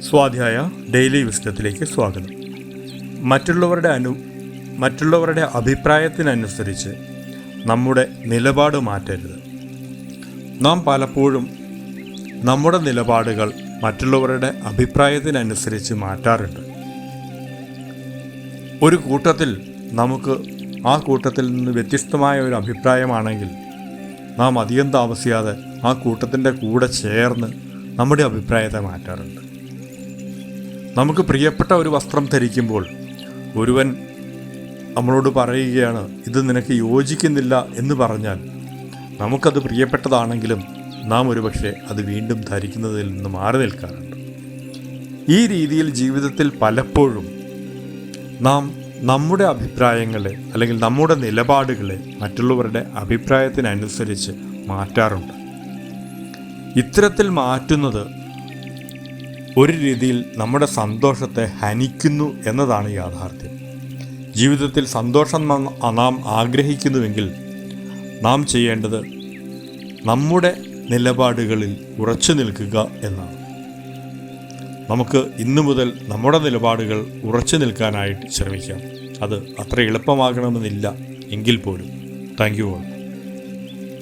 സ്വാധ്യായ ഡെയിലി വിസ്ഡത്തിലേക്ക് സ്വാഗതം. മറ്റുള്ളവരുടെ അഭിപ്രായത്തിനനുസരിച്ച് നമ്മുടെ നിലപാട് മാറ്റരുത്. നാം പലപ്പോഴും നമ്മുടെ നിലപാടുകൾ മറ്റുള്ളവരുടെ അഭിപ്രായത്തിനനുസരിച്ച് മാറ്റാറുണ്ട്. ഒരു കൂട്ടത്തിൽ നമുക്ക് ആ കൂട്ടത്തിൽ നിന്ന് വ്യത്യസ്തമായ ഒരു അഭിപ്രായമാണെങ്കിൽ നാം അധികം താമസിയാതെ ആ കൂട്ടത്തിൻ്റെ കൂടെ ചേർന്ന് നമ്മുടെ അഭിപ്രായത്തെ മാറ്റാറുണ്ട്. നമുക്ക് പ്രിയപ്പെട്ട ഒരു വസ്ത്രം ധരിക്കുമ്പോൾ ഒരുവൻ നമ്മളോട് പറയുകയാണ്, ഇത് നിനക്ക് യോജിക്കുന്നില്ല എന്ന് പറഞ്ഞാൽ നമുക്കത് പ്രിയപ്പെട്ടതാണെങ്കിലും നാം ഒരുപക്ഷെ അത് വീണ്ടും ധരിക്കുന്നതിൽ നിന്ന് മാറി നിൽക്കാറുണ്ട്. ഈ രീതിയിൽ ജീവിതത്തിൽ പലപ്പോഴും നാം നമ്മുടെ അഭിപ്രായങ്ങളെ അല്ലെങ്കിൽ നമ്മുടെ നിലപാടുകളെ മറ്റുള്ളവരുടെ അഭിപ്രായത്തിനനുസരിച്ച് മാറ്റാറുണ്ട്. ഇത്തരത്തിൽ മാറ്റുന്നത് ഒരു രീതിയിൽ നമ്മുടെ സന്തോഷത്തെ ഹനിക്കുന്നു എന്നതാണ് യാഥാർത്ഥ്യം. ജീവിതത്തിൽ സന്തോഷം നാം ആഗ്രഹിക്കുന്നുവെങ്കിൽ നാം ചെയ്യേണ്ടത് നമ്മുടെ നിലപാടുകളിൽ ഉറച്ചു നിൽക്കുക എന്നാണ്. നമുക്ക് ഇന്നു മുതൽ നമ്മുടെ നിലപാടുകൾ ഉറച്ചു നിൽക്കാനായിട്ട് ശ്രമിക്കാം. അത് അത്ര എളുപ്പമാകണമെന്നില്ല എങ്കിൽ പോലും. Thank you all.